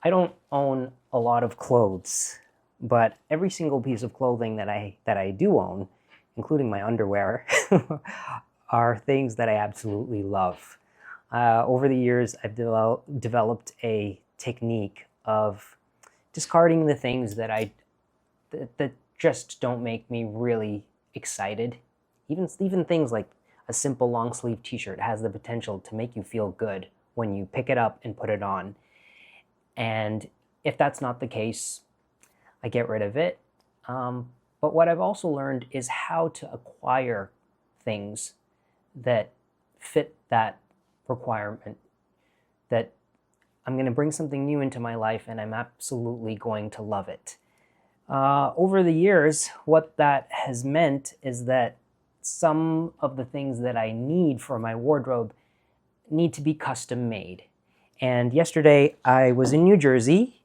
I don't own a lot of clothes, but every single piece of clothing that I do own, including my underwear, are things that I absolutely love. Over the years, I've developed a technique of discarding the things that just don't make me really excited. Even things like a simple long sleeve T-shirt has the potential to make you feel good when you pick it up and put it on. And if that's not the case, I get rid of it. But what I've also learned is how to acquire things that fit that requirement, that I'm going to bring something new into my life and I'm absolutely going to love it. Over the years, what that has meant is that some of the things that I need for my wardrobe need to be custom made. And yesterday I was in New Jersey.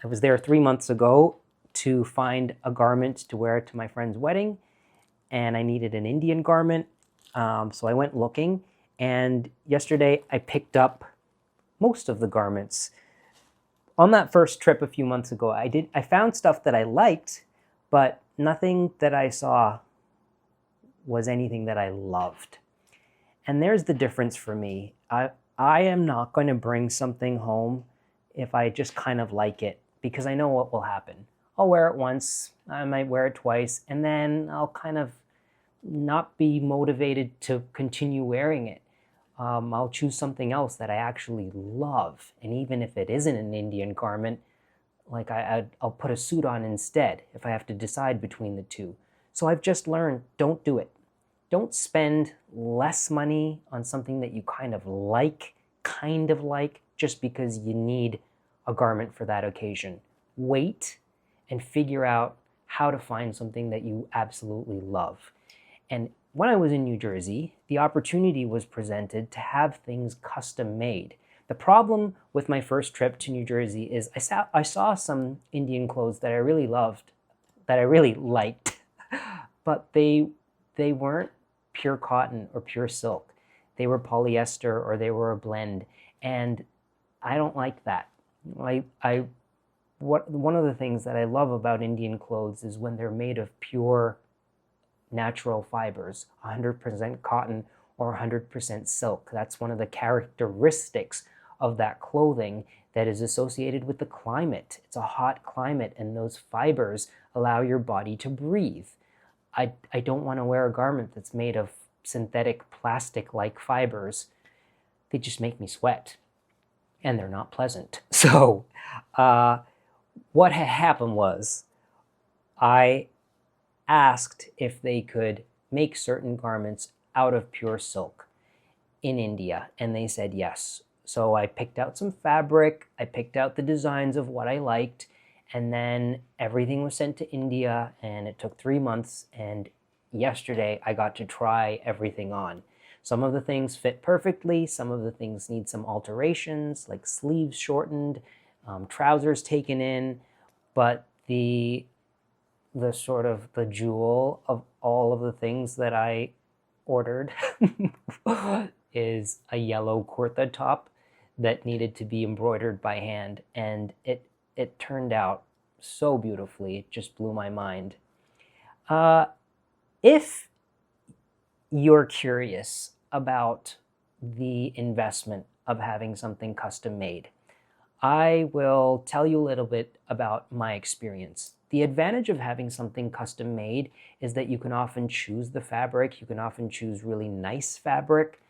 I was there 3 months ago to find a garment to wear to my friend's wedding, and I needed an Indian garment. So I went looking, and yesterday I picked up most of the garments. On that first trip a few months ago, I found stuff that I liked, but nothing that I saw was anything that I loved. And there's the difference for me. I am not going to bring something home if I just kind of like it, because I know what will happen. I'll wear it once, I might wear it twice, and then I'll kind of not be motivated to continue wearing it. I'll choose something else that I actually love. And even if it isn't an Indian garment, like I'll put a suit on instead if I have to decide between the two. So I've just learned, don't do it. Don't spend less money on something that you kind of like, just because you need a garment for that occasion. Wait and figure out how to find something that you absolutely love. And when I was in New Jersey, the opportunity was presented to have things custom made. The problem with my first trip to New Jersey is I saw some Indian clothes that I really loved, that I really liked, but they weren't pure cotton or pure silk. They were polyester or they were a blend, and I don't like that. One of the things that I love about Indian clothes is when they're made of pure natural fibers, 100% cotton or 100% silk. That's one of the characteristics of that clothing that is associated with the climate. It's a hot climate, and those fibers allow your body to breathe. I don't want to wear a garment that's made of synthetic plastic-like fibers. They just make me sweat, and they're not pleasant. So what had happened was I asked if they could make certain garments out of pure silk in India, and they said yes. So I picked out some fabric, I picked out the designs of what I liked, and then everything was sent to India, and it took 3 months, and yesterday I got to try everything on. Some of the things fit perfectly, some of the things need some alterations, like sleeves shortened, trousers taken in, but the sort of the jewel of all of the things that I ordered is a yellow kurta top that needed to be embroidered by hand, and it turned out so beautifully. It just blew my mind. If you're curious about the investment of having something custom made, I will tell you a little bit about my experience. The advantage of having something custom made is that you can often choose the fabric, you can often choose really nice fabric,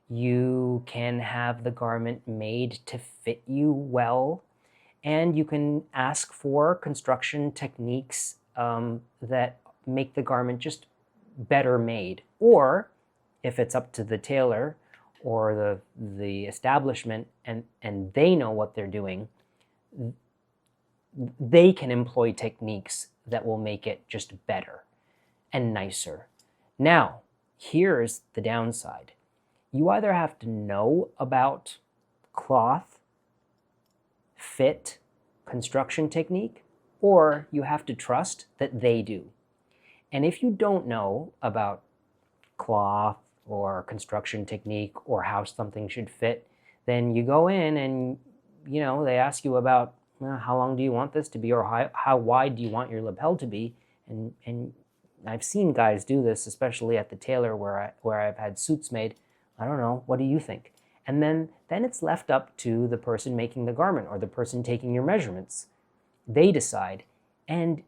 you can have the garment made to fit you well, and you can ask for construction techniques that make the garment just better made. Or if it's up to the tailor or the establishment and they know what they're doing, they can employ techniques that will make it just better and nicer. Now, here's the downside. You either have to know about cloth, fit, construction technique, or you have to trust that they do. And if you don't know about cloth or construction technique or how something should fit, then you go in and they ask you about how long do you want this to be, or how wide do you want your lapel to be? And I've seen guys do this, especially at the tailor where I've had suits made. I don't know, what do you think? And then it's left up to the person making the garment or the person taking your measurements. They decide. And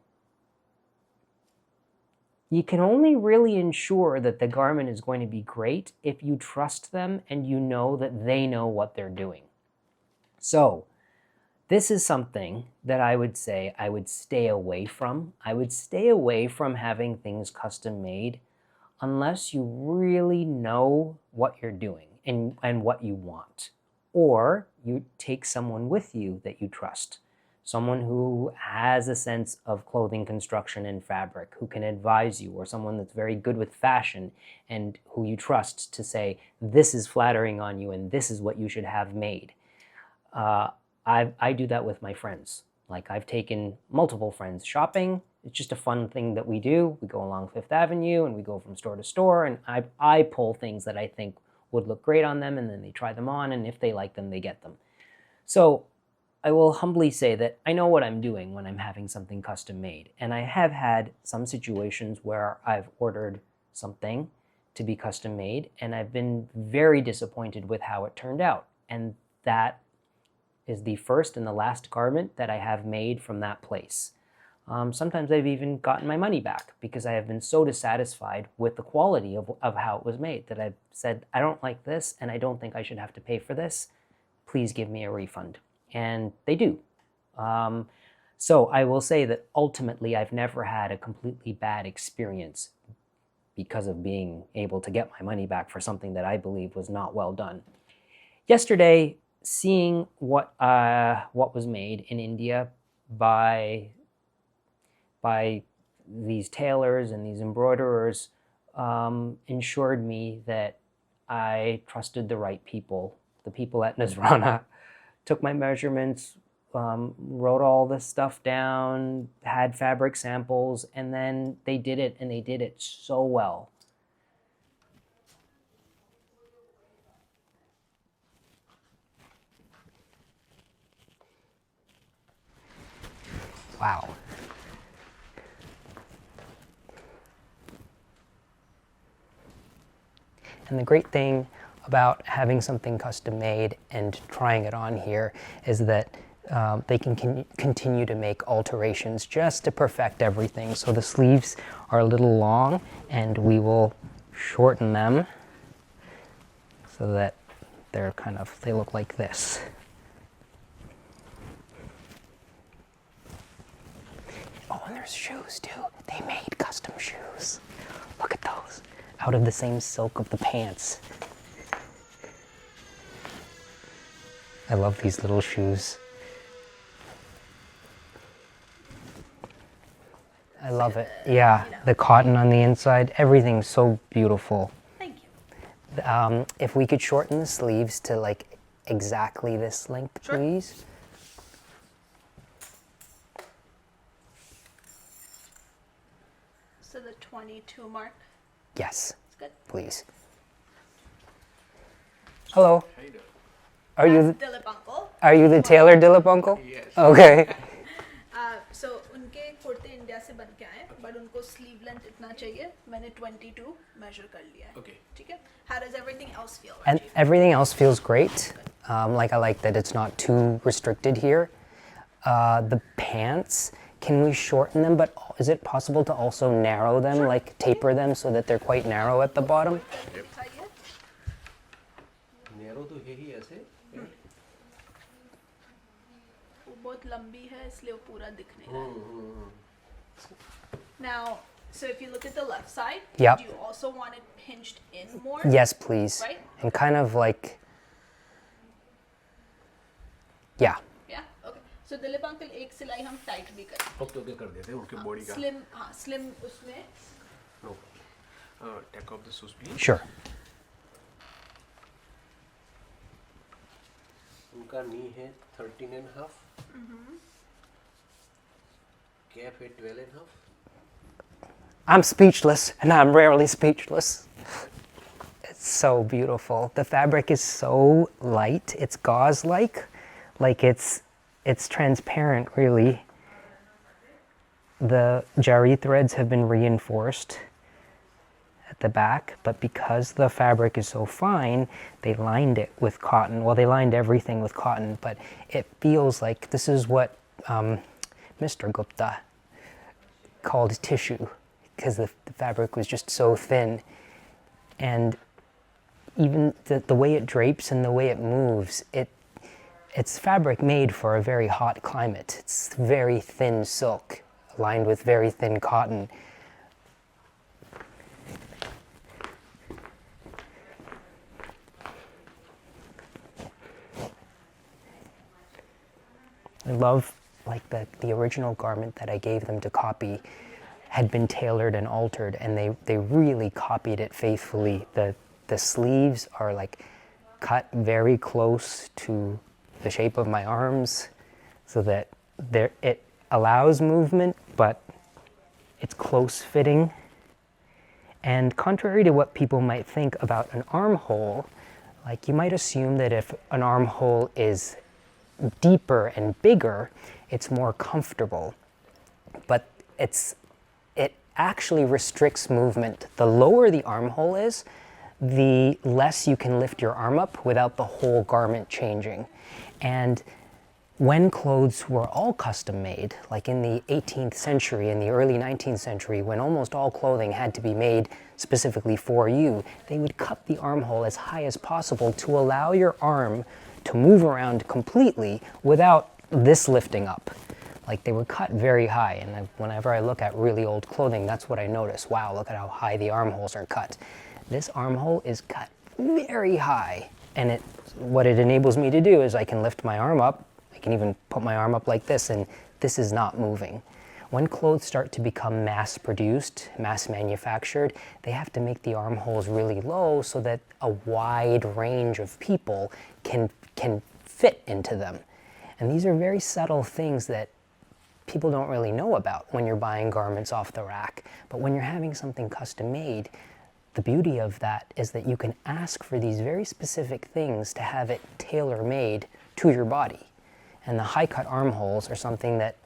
you can only really ensure that the garment is going to be great if you trust them and you know that they know what they're doing. So this is something that I would say I would stay away from. I would stay away from having things custom made unless you really know what you're doing and what you want. Or you take someone with you that you trust. Someone who has a sense of clothing construction and fabric, who can advise you, or someone that's very good with fashion and who you trust to say, this is flattering on you and this is what you should have made. I do that with my friends. Like, I've taken multiple friends shopping. It's just a fun thing that we do. We go along Fifth Avenue and we go from store to store, and I pull things that I think would look great on them, and then they try them on, and if they like them, they get them. So I will humbly say that I know what I'm doing when I'm having something custom made. And I have had some situations where I've ordered something to be custom made, and I've been very disappointed with how it turned out. And that is the first and the last garment that I have made from that place. Sometimes I've even gotten my money back because I have been so dissatisfied with the quality of how it was made that I've said, I don't like this and I don't think I should have to pay for this. Please give me a refund. And they do. So I will say that ultimately I've never had a completely bad experience because of being able to get my money back for something that I believe was not well done. Yesterday, seeing what was made in India by these tailors and these embroiderers ensured me that I trusted the right people. The people at Nasrana took my measurements, wrote all this stuff down, had fabric samples, and then they did it, and they did it so well. Wow. And the great thing about having something custom made and trying it on here is that they can continue to make alterations just to perfect everything. So the sleeves are a little long, and we will shorten them so that they look like this. Oh, and there's shoes too. They made custom shoes. Look at those. Out of the same silk of the pants. I love these little shoes. I love it. Yeah, the cotton on the inside, everything's so beautiful. Thank you. If we could shorten the sleeves to like exactly this length, Sure. please. So the 22 mark. Yes, That's good. please. Hello. How you doing? Are you the tailor Dilip uncle? Yes. Okay. So उनके कुर्ते India से बन के आए, but उनको sleeve length इतना चाहिए. मैंने 22 measure कर लिया है. Okay. ठीक है? How does everything else feel? And Rajiv? everything else feels great. I like that it's not too restricted here. The pants, can we shorten them? But is it possible to also narrow them, like taper them so that they're quite narrow at the bottom? दिखाइए. Narrow तो है ही ऐसे. वो बहुत लंबी है, इसलिए वो पूरा दिख नहीं रहा है. Now, so if you look at the left side, Yep. do you also want it pinched in more? Yes, please. Right? And kind of like, yeah. Yeah. Okay. So Dilip uncle एक सिलाई हम टाइट भी करें. Okay कर देते हैं उनके body का. Slim, हाँ, slim उसमें. No. Take off the shoes, please. Sure. उनका नी है 13.5. Cap है 12.5. I'm speechless, and I'm rarely speechless. It's so beautiful. The fabric is so light. It's gauze-like. Like it's it's transparent, really. The jari threads have been reinforced at the back, but because the fabric is so fine, they lined it with cotton. Well, they lined everything with cotton, but it feels like this is what Mr. Gupta called tissue, because the fabric was just so thin. And even the way it drapes and the way it moves, it's fabric made for a very hot climate. It's very thin silk, lined with very thin cotton. I love, like, the original garment that I gave them to copy had been tailored and altered, and they really copied it faithfully. The sleeves are like cut very close to the shape of my arms so that it allows movement, but it's close fitting. And contrary to what people might think about an armhole, like, you might assume that if an armhole is deeper and bigger, it's more comfortable. But it actually restricts movement. The lower the armhole is, the less you can lift your arm up without the whole garment changing. And when clothes were all custom made, like in the 18th century, in the early 19th century, when almost all clothing had to be made specifically for you, they would cut the armhole as high as possible to allow your arm to move around completely without this lifting up. Like, they were cut very high, and whenever I look at really old clothing, that's what I notice. Wow, look at how high the armholes are cut. This armhole is cut very high, and what it enables me to do is I can lift my arm up. I can even put my arm up like this, and this is not moving. When clothes start to become mass-produced, mass-manufactured, they have to make the armholes really low so that a wide range of people can fit into them. And these are very subtle things that people don't really know about when you're buying garments off the rack. But when you're having something custom made, the beauty of that is that you can ask for these very specific things to have it tailor-made to your body. And the high-cut armholes are something that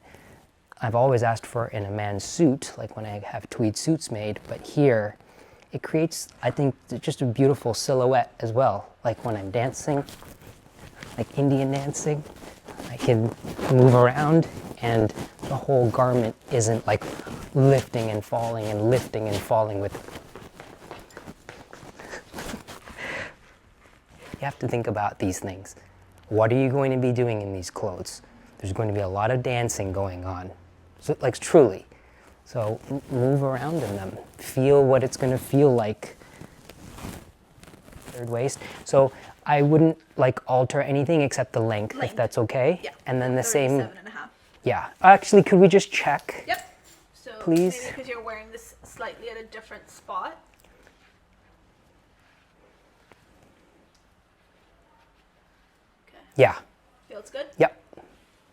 I've always asked for in a man's suit, like when I have tweed suits made, but here it creates, I think, just a beautiful silhouette as well. Like when I'm dancing, like Indian dancing, I can move around and the whole garment isn't like lifting and falling and lifting and falling with. You have to think about these things. What are you going to be doing in these clothes? There's going to be a lot of dancing going on. So, like, truly. So move around in them. Feel what it's going to feel like. Third waist. So I wouldn't like alter anything except the length. If that's okay. Yeah. And then the same. 37.5. Yeah. Actually, could we just check? Yep. So please. maybe because you're wearing this slightly at a different spot. Okay. Yeah. Feels good? Yep.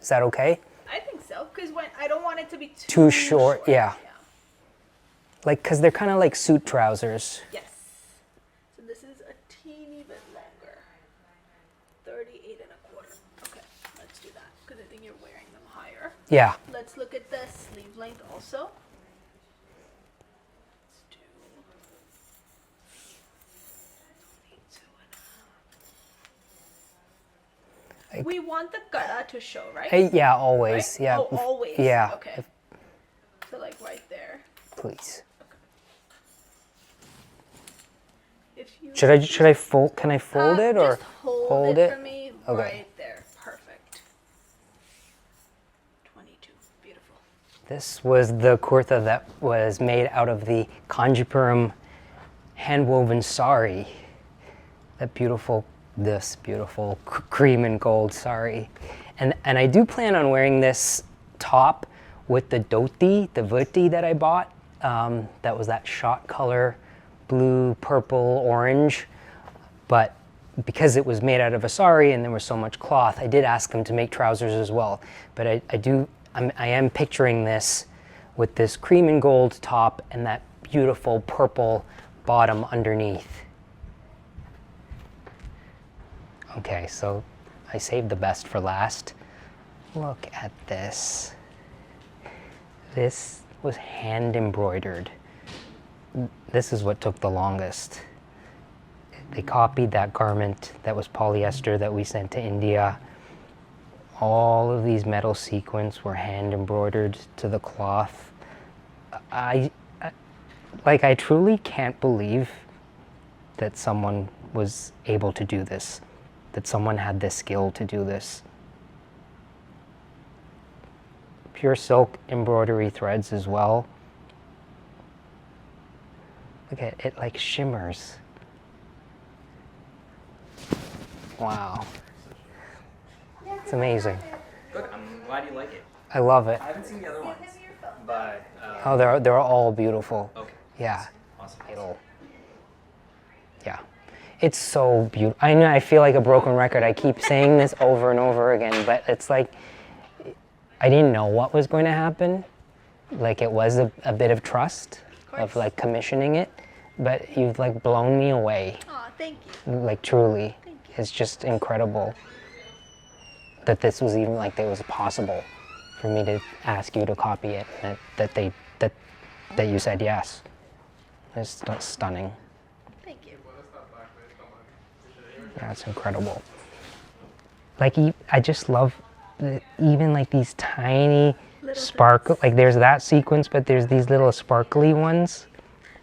Is that okay? I think so, because when I don't want it to be Too short. Yeah. Like, because they're kind of like suit trousers. Yes. So this is a teeny bit longer. 38 and a quarter. Okay, let's do that, because I think you're wearing them higher. Yeah. Let's look at the sleeve length also. Let's do 22 and a half. We want the kara to show, right? Yeah, always. Right? Yeah. Oh, always. Yeah. Okay. So like right there. Please. If you Should I fold? Can I fold it or just hold it for me? Okay. Right there. Perfect. 22. Beautiful. This was the kurta that was made out of the Kanjipuram hand-woven sari. This beautiful cream and gold sari. And I do plan on wearing this top with the dhoti, the voti that I bought. That was that shot color, blue, purple, orange. But because it was made out of a sari and there was so much cloth, I did ask them to make trousers as well. But I am picturing this with this cream and gold top and that beautiful purple bottom underneath. Okay, so I saved the best for last. Look at this. This was hand embroidered. This is what took the longest. They copied that garment that was polyester that we sent to India. All of these metal sequins were hand embroidered to the cloth. I truly can't believe that someone was able to do this, that someone had the skill to do this. Pure silk embroidery threads as well. Look at it, like shimmers. Wow. It's amazing. Good. I'm glad you like it. I love it. I haven't seen the other ones, but Oh, they're all beautiful. okay. Yeah. Awesome. Yeah. It's so beautiful. I know I feel like a broken record. I keep saying this over and over again, but it's like I didn't know what was going to happen. Like it was a bit of trust of like commissioning it, but you've like blown me away. Aw, thank you. Like truly. Thank you. It's just incredible that this was even like that was possible for me to ask you to copy it, and that you said yes. It's stunning. Thank you. Yeah, it's incredible. Like I just love even like these tiny Little sparkle. Like there's that sequence, but there's these little sparkly ones.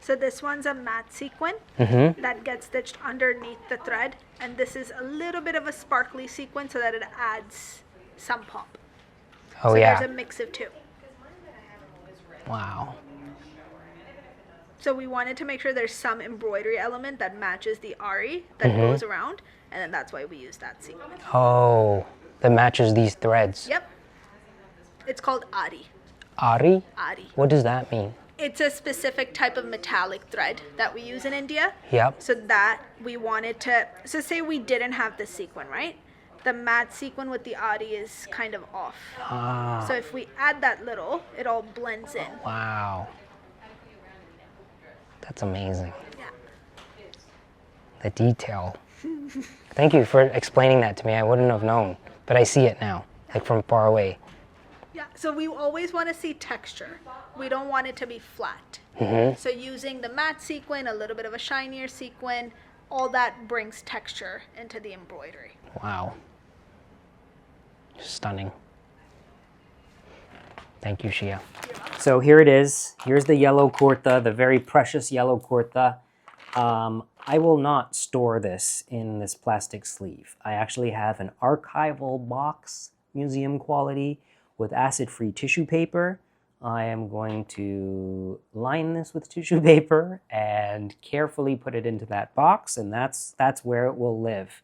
So this one's a matte sequin Mm-hmm. that gets stitched underneath the thread, and this is a little bit of a sparkly sequin so that it adds some pop. Oh So yeah. there's a mix of two. Wow. So we wanted to make sure there's some embroidery element that matches the ari that goes around, and then that's why we use that sequin. Oh, that matches these threads. Yep. It's called ari. Ari? Ari. What does that mean? It's a specific type of metallic thread that we use in India. Yep. So that we wanted to, so say we didn't have this sequin, right? The matte sequin with the ari is kind of off. Ah. So if we add that little, it all blends in. Wow. That's amazing. Yeah. The detail. Thank you for explaining that to me. I wouldn't have known, but I see it now, like from far away. Yeah, so we always want to see texture. We don't want it to be flat. So using the matte sequin, a little bit of a shinier sequin, all that brings texture into the embroidery. Wow. Stunning. Thank you, Shia. So here it is. Here's the yellow kurta, the very precious yellow kurta. I will not store this in this plastic sleeve. I actually have an archival box, museum quality, with acid-free tissue paper. I am going to line this with tissue paper and carefully put it into that box, and that's where it will live.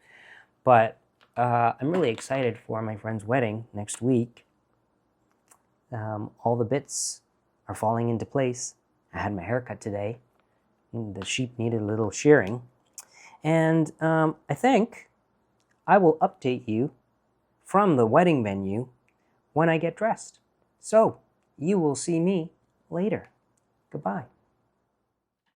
But I'm really excited for my friend's wedding next week. All the bits are falling into place. I had my hair cut today. The sheep needed a little shearing. And I think I will update you from the wedding venue when I get dressed. So you will see me later. Goodbye.